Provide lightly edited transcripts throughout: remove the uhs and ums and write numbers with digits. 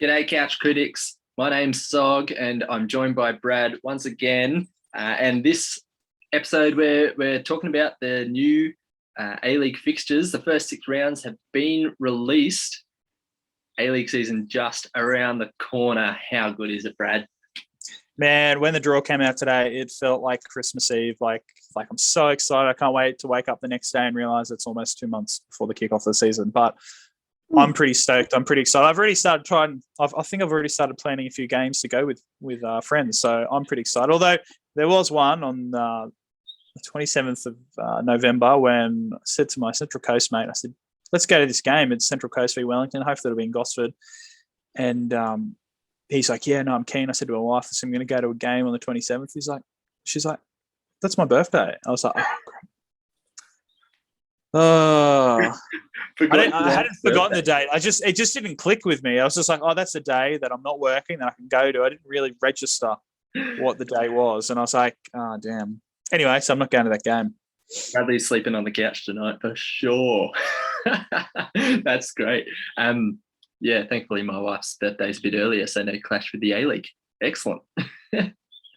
G'day, couch critics. My name's Sogg, and I'm joined by Brad once again. And this episode, we're talking about the new A-League fixtures. The first 6 rounds have been released. A-League season just around the corner. How good is it, Brad? Man, when the draw came out today, it felt like Christmas Eve. Like I'm so excited. I can't wait to wake up the next day and realize it's almost 2 months before the kickoff of the season. But I'm pretty stoked. I'm pretty excited. I've already started trying. I think I've already started planning a few games to go with friends. So I'm pretty excited. Although there was one on the 27th of November when I said to my Central Coast mate, I said, "Let's go to this game. It's Central Coast v Wellington. Hopefully it'll be in Gosford." And he's like, "Yeah, no, I'm keen." I said to my wife, "I'm going to go to a game on the 27th." She's like, "That's my birthday." I was like, "Oh, great." I hadn't forgotten the date. It just didn't click with me. I was just like, "Oh, that's the day that I'm not working that I can go to." I didn't really register what the day was, and I was like, "Oh, damn." Anyway, so I'm not going to that game. Bradley's sleeping on the couch tonight for sure. That's great. Yeah, thankfully my wife's birthday's a bit earlier, so no clash with the A-League. Excellent.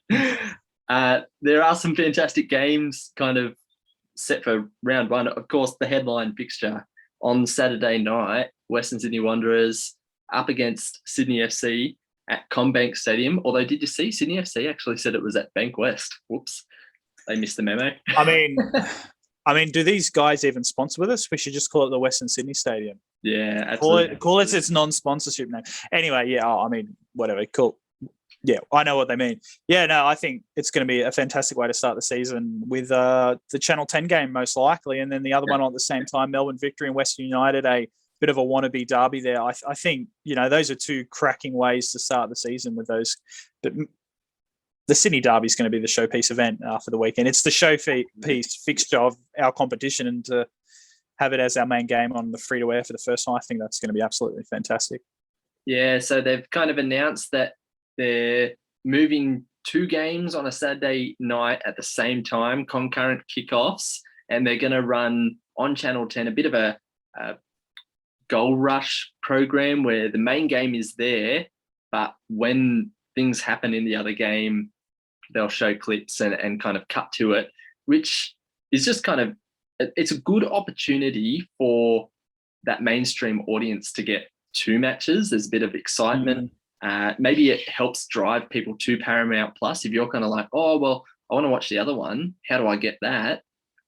There are some fantastic games kind of set for round one. Of course, the headline fixture on Saturday night, Western Sydney Wanderers up against Sydney FC at Combank Stadium. Although, did you see Sydney FC actually said it was at Bank West? Whoops, they missed the memo. I mean, do these guys even sponsor with us? We should just call it the Western Sydney Stadium. Yeah, absolutely. Call it its non-sponsorship name. Anyway, yeah, whatever, cool. Yeah, I know what they mean. Yeah, no, I think it's going to be a fantastic way to start the season with the Channel 10 game most likely, and then the other one at the same time, Melbourne Victory and Western United, a bit of a wannabe derby there. I think, those are two cracking ways to start the season with those. But the Sydney derby is going to be the showpiece event for the weekend. It's the showpiece fixture of our competition, and to have it as our main game on the free-to-air for the first time, I think that's going to be absolutely fantastic. Yeah, so they've kind of announced that they're moving 2 games on a Saturday night at the same time, concurrent kickoffs, and they're going to run on Channel 10 a bit of a goal rush program where the main game is there, but when things happen in the other game, they'll show clips and kind of cut to it, which is just kind of, it's a good opportunity for that mainstream audience to get 2 matches. There's a bit of excitement. Maybe it helps drive people to Paramount Plus. If you're kind of like, "Oh, well, I want to watch the other one. How do I get that?"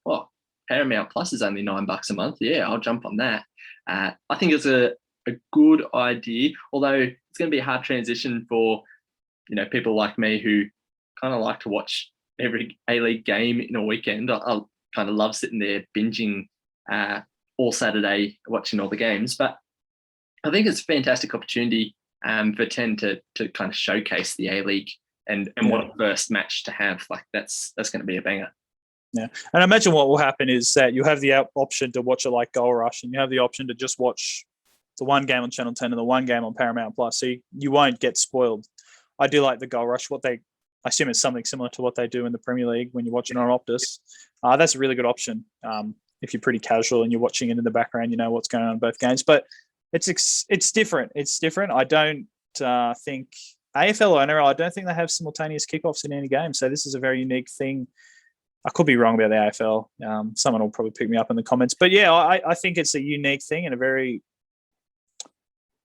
Well, Paramount Plus is only $9 a month. Yeah, I'll jump on that. I think it's a good idea, although it's going to be a hard transition for, people like me who kind of like to watch every A-League game in a weekend. I kind of love sitting there binging all Saturday, watching all the games. But I think it's a fantastic opportunity for 10 to kind of showcase the A-League and what a first match to have. Like that's going to be a banger. Yeah, and I imagine what will happen is that you have the option to watch it like Goal Rush, and you have the option to just watch the one game on Channel 10 and the one game on Paramount Plus, so you won't get spoiled. I do like the Goal Rush. I assume it's something similar to what they do in the Premier League when you're watching on Optus. That's a really good option if you're pretty casual and you're watching it in the background. You know what's going on in both games, but it's different. It's different. I don't think AFL or NRL, I don't think they have simultaneous kickoffs in any game. So this is a very unique thing. I could be wrong about the AFL. Someone will probably pick me up in the comments. But yeah, I think it's a unique thing and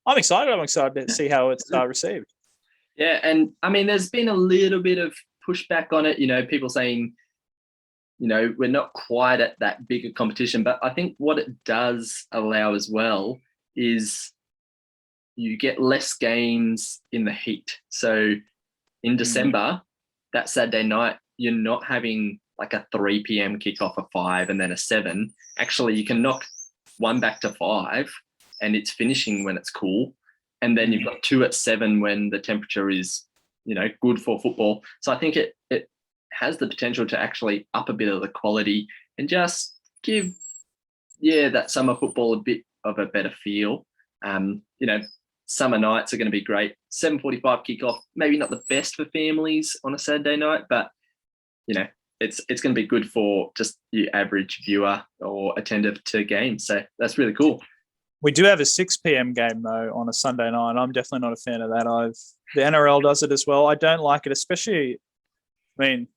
I'm excited. I'm excited to see how it's received. Yeah, and I mean, there's been a little bit of pushback on it. People saying, we're not quite at that bigger competition. But I think what it does allow as well is you get less games in the heat. So in December, that Saturday night, you're not having like a 3 p.m. kickoff, a 5 and then a 7. Actually, you can knock one back to 5 and it's finishing when it's cool. And then you've got 2 at 7 when the temperature is, good for football. So I think it has the potential to actually up a bit of the quality and just give, that summer football a bit of a better feel. Summer nights are going to be great. 7:45 kickoff, maybe not the best for families on a Saturday night, but it's going to be good for just your average viewer or attender to games. So that's really cool. We do have a 6 p.m. game though on a Sunday night. I'm definitely not a fan of that. The NRL does it as well. I don't like it, especially. I mean,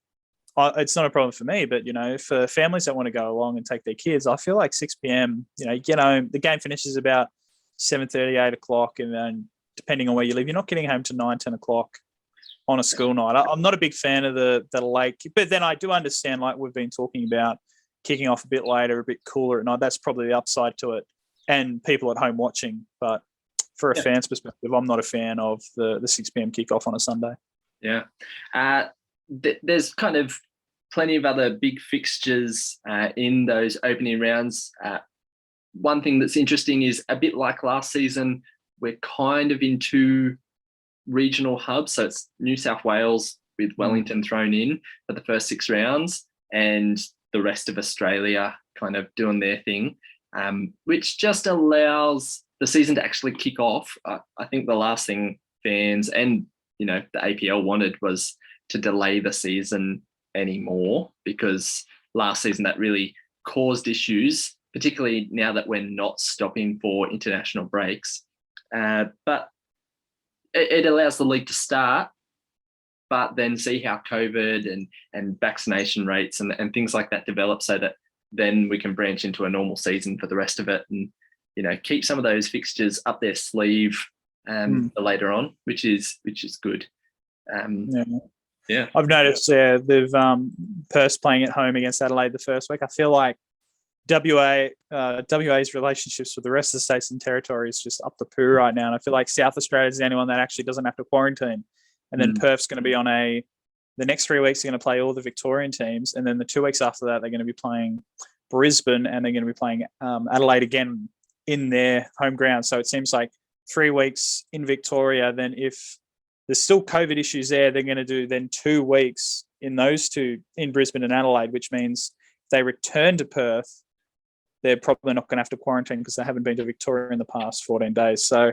it's not a problem for me, but for families that want to go along and take their kids, I feel like 6 p.m. You get home. The game finishes about 7:30, 8 o'clock, and then depending on where you live, you're not getting home to 9, 10 o'clock on a school night. I'm not a big fan of the lake, but then I do understand, like we've been talking about, kicking off a bit later, a bit cooler at night. That's probably the upside to it, and people at home watching. But for a fan's perspective, I'm not a fan of the 6 p.m. kickoff on a Sunday. Yeah. There's kind of plenty of other big fixtures in those opening rounds. One thing that's interesting is, a bit like last season, we're kind of in 2 regional hubs. So it's New South Wales with Wellington thrown in for the first 6 rounds, and the rest of Australia kind of doing their thing, which just allows the season to actually kick off. I think the last thing fans and the APL wanted was to delay the season anymore, because last season that really caused issues, particularly now that we're not stopping for international breaks. But it allows the league to start, but then see how COVID and vaccination rates and things like that develop, so that then we can branch into a normal season for the rest of it, and keep some of those fixtures up their sleeve for later on, which is good. I've noticed they've Perth's playing at home against Adelaide the first week. I feel like WA's relationships with the rest of the states and territories just up the poo right now, and I feel like South Australia is the only one that actually doesn't have to quarantine. And then Perth's going to be on the next 3 weeks, they're going to play all the Victorian teams, and then the 2 weeks after that, they're going to be playing Brisbane, and they're going to be playing Adelaide again in their home ground. So it seems like 3 weeks in Victoria. Then if there's still COVID issues there, they're going to do then 2 weeks in those two, in Brisbane and Adelaide, which means if they return to Perth, they're probably not going to have to quarantine because they haven't been to Victoria in the past 14 days. So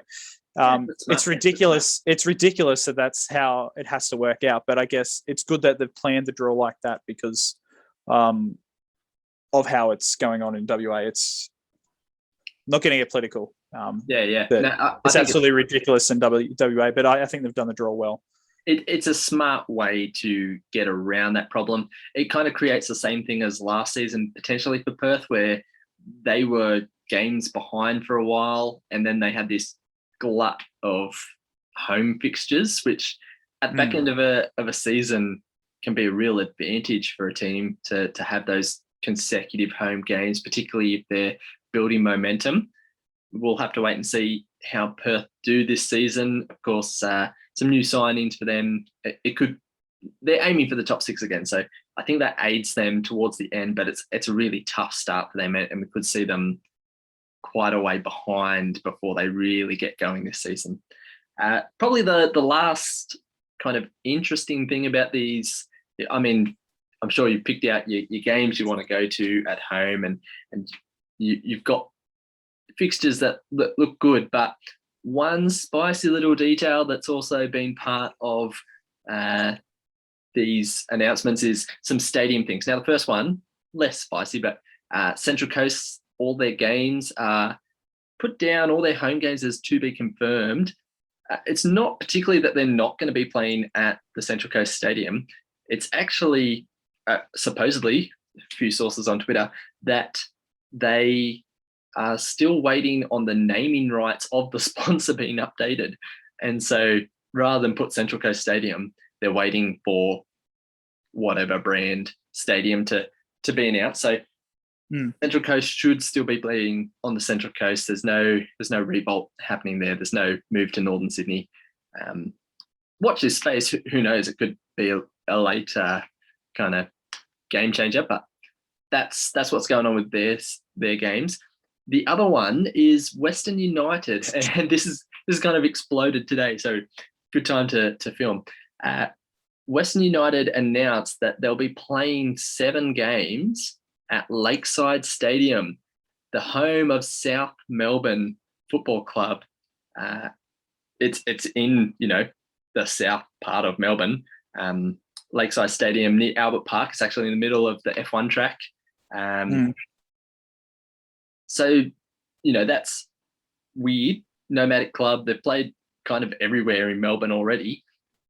it's ridiculous. It's ridiculous that that's how it has to work out. But I guess it's good that they've planned the draw like that because of how it's going on in WA. It's not getting it political. It's absolutely ridiculous in WA, but I think they've done the draw well. It's a smart way to get around that problem. It kind of creates the same thing as last season, potentially for Perth, where they were games behind for a while, and then they had this glut of home fixtures, which at the back end of a season can be a real advantage for a team to have those consecutive home games, particularly if they're building momentum. We'll have to wait and see how Perth do this season. Of course, some new signings for them. They're aiming for the top 6 again, so I think that aids them towards the end. But it's a really tough start for them, and we could see them quite a way behind before they really get going this season. Probably the last kind of interesting thing about these, I mean, I'm sure you picked out your games you want to go to at home, and you've got fixtures that look good, but one spicy little detail that's also been part of these announcements is some stadium things. Now, the first one, less spicy, but Central Coast, all their games are put down, all their home games as to be confirmed. It's not particularly that they're not going to be playing at the Central Coast Stadium. It's actually supposedly, a few sources on Twitter, that they are still waiting on the naming rights of the sponsor being updated. And so rather than put Central Coast Stadium, they're waiting for whatever brand stadium to be announced. So Central Coast should still be playing on the Central Coast. There's no revolt happening there. There's no move to Northern Sydney. Watch this space. Who knows? It could be a late kind of game changer, but that's what's going on with their games. The other one is Western United, and this is kind of exploded today, so good time to film. Western United announced that they'll be playing 7 games at Lakeside Stadium, the home of South Melbourne Football Club. It's in the south part of Melbourne. Lakeside Stadium near Albert Park. It's actually in the middle of the F1 track. So, that's weird. Nomadic club. They've played kind of everywhere in Melbourne already.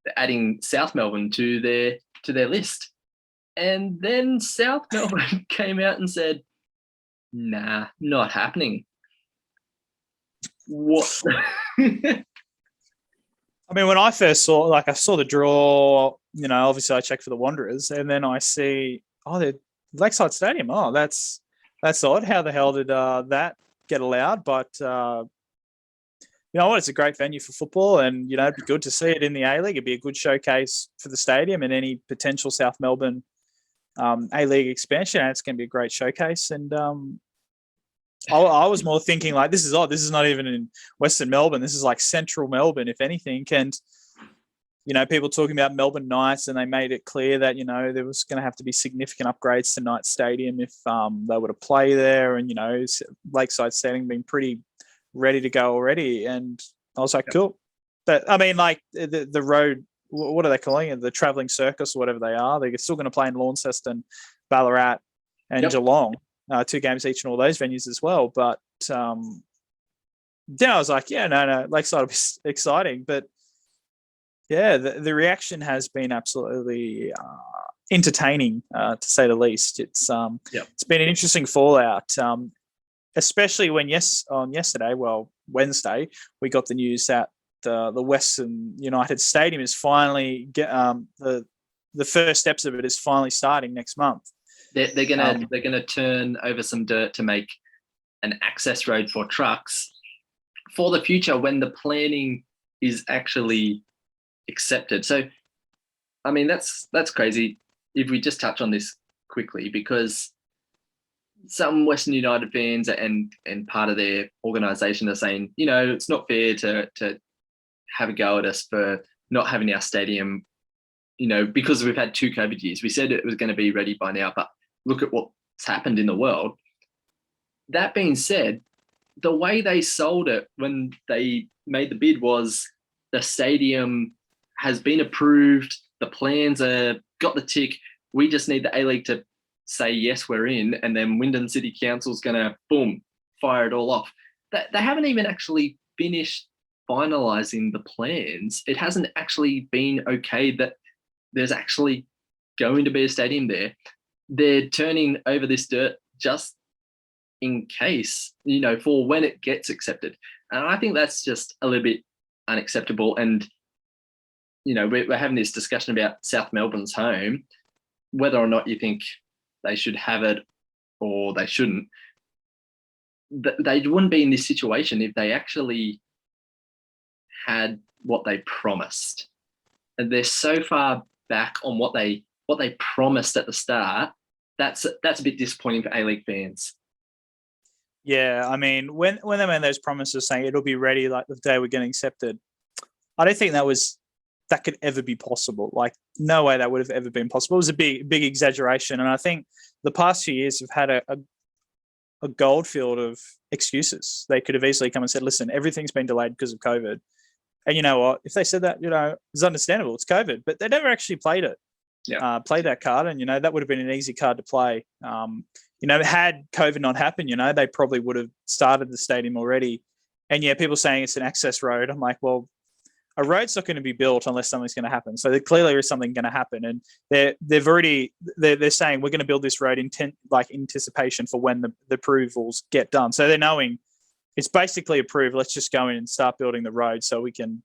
They're adding South Melbourne to their list. And then South Melbourne came out and said, nah, not happening. What? I mean, when I first I saw the draw, obviously I checked for the Wanderers, and then I see, the Lakeside Stadium. Oh, that's odd. How the hell did that get allowed? But you know what? It's a great venue for football, and it'd be good to see it in the A League. It'd be a good showcase for the stadium and any potential South Melbourne A League expansion. And it's going to be a great showcase. And I was more thinking like, this is odd. This is not even in Western Melbourne. This is like Central Melbourne, if anything. And people talking about Melbourne Knights, and they made it clear that there was going to have to be significant upgrades to Knights Stadium if they were to play there. And Lakeside Stadium being pretty ready to go already. And I was like, cool. But I mean, like the road, what are they calling it? The travelling circus or whatever they are. They're still going to play in Launceston, Ballarat, and Geelong. 2 games each in all those venues as well. But then I was like, no, Lakeside will be exciting. But yeah, the reaction has been absolutely entertaining, to say the least. It's been an interesting fallout, especially when Wednesday, we got the news that the Western United Stadium is finally the first steps of it is finally starting next month. They're gonna turn over some dirt to make an access road for trucks for the future when the planning is actually accepted. So, I mean, that's crazy. If we just touch on this quickly, because some Western United fans and part of their organisation are saying, it's not fair to have a go at us for not having our stadium, because we've had 2 COVID years. We said it was going to be ready by now, but look at what's happened in the world. That being said, the way they sold it when they made the bid was the stadium has been approved, the plans are got the tick. We just need the A-League to say, yes, we're in, and then Wyndham City Council's going to, boom, fire it all off. They haven't even actually finished finalising the plans. It hasn't actually been okay that there's actually going to be a stadium there. They're turning over this dirt just in case, for when it gets accepted. And I think that's just a little bit unacceptable. And, we're having this discussion about South Melbourne's home, whether or not you think they should have it or they shouldn't. They wouldn't be in this situation if they actually had what they promised. And they're so far back on what they promised at the start. That's a bit disappointing for A-League fans. Yeah, I mean, when they made those promises saying it'll be ready like the day we're getting accepted, I don't think that could ever be possible. Like, no way that would have ever been possible. It was a big exaggeration. And I think the past few years have had a gold field of excuses. They could have easily come and said, listen, everything's been delayed because of COVID. And you know what? If they said that, it's understandable. It's COVID. But they never actually played it. Yeah. Played that card. And, that would have been an easy card to play. Had COVID not happened, they probably would have started the stadium already. And, people saying it's an access road. I'm like, well, a road's not going to be built unless something's going to happen. So there clearly is something going to happen. And they're saying we're going to build this road in anticipation for when the approvals get done. So they're knowing it's basically approved. Let's just go in and start building the road so we can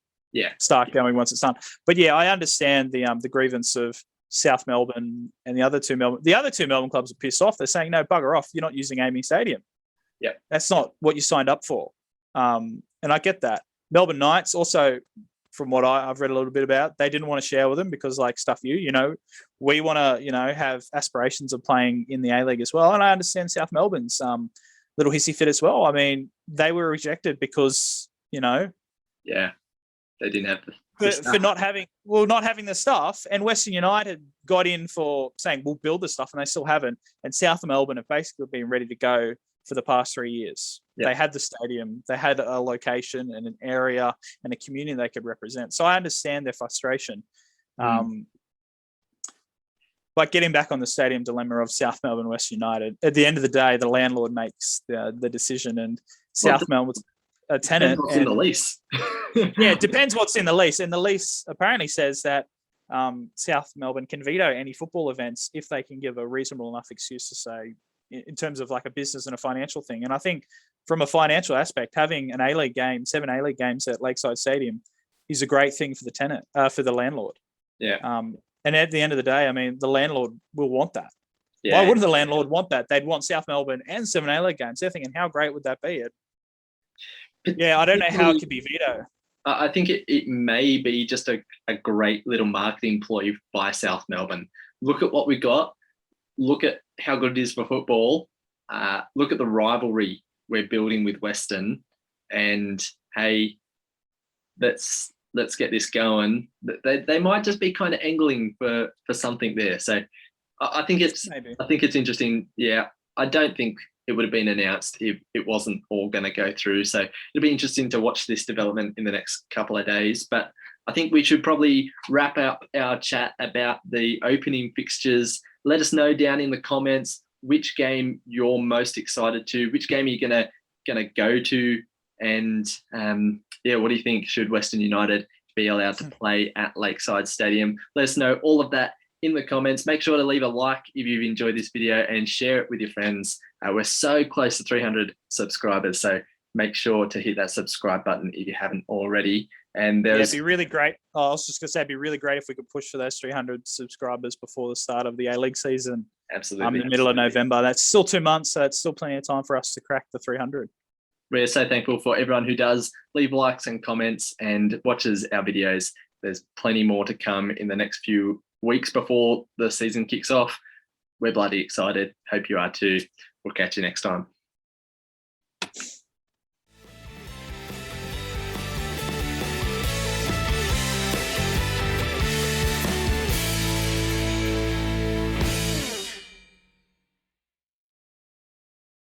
start going once it's done. But I understand the grievance of South Melbourne and the other two Melbourne clubs are pissed off. They're saying, no, bugger off. You're not using AAMI Stadium. Yeah. That's not what you signed up for. And I get that. Melbourne Knights also, from what I've read a little bit about, they didn't want to share with them because stuff we want to, have aspirations of playing in the A-League as well. And I understand South Melbourne's little hissy fit as well. I mean, they were rejected because, Yeah, they didn't have for not having the stuff. And Western United got in for saying, we'll build the stuff, and they still haven't. And South Melbourne have basically been ready to go for the past 3 years. Yeah. They had the stadium, they had a location and an area and a community they could represent. So I understand their frustration. But getting back on the stadium dilemma of South Melbourne, West United, at the end of the day, the landlord makes the decision, and South Melbourne. a tenant. What's in the lease? Yeah, it depends what's in the lease. And the lease apparently says that South Melbourne can veto any football events if they can give a reasonable enough excuse to say, in terms of like a business and a financial thing. And I think from a financial aspect, having an A-League game, 7 A-League games at Lakeside Stadium is a great thing for the tenant, for the landlord. Yeah. And at the end of the day, I mean, the landlord will want that. Yeah. Why wouldn't the landlord want that? They'd want South Melbourne and 7 A-League games. They're thinking, how great would that be? Yeah, I don't know how it could be veto. I think it may be just a great little marketing ploy by South Melbourne. Look at what we got. Look at how good it is for football. Look at the rivalry we're building with Western. And hey, let's get this going. They might just be kind of angling for something there. So I think it's interesting. Yeah, I don't think it would have been announced if it wasn't all going to go through. So it'll be interesting to watch this development in the next couple of days. But I think we should probably wrap up our chat about the opening fixtures. Let us know down in the comments which game you're most excited to, which game you're gonna go to, and what do you think? Should Western United be allowed to play at Lakeside Stadium? Let us know all of that in the comments. Make sure to leave a like if you've enjoyed this video and share it with your friends. We're so close to 300 subscribers, so make sure to hit that subscribe button if you haven't already. And it'd be really great. I was just going to say, it'd be really great if we could push for those 300 subscribers before the start of the A-League season. Absolutely. In the middle of November. That's still 2 months, so it's still plenty of time for us to crack the 300. We're so thankful for everyone who does leave likes and comments and watches our videos. There's plenty more to come in the next few weeks before the season kicks off. We're bloody excited. Hope you are too. We'll catch you next time.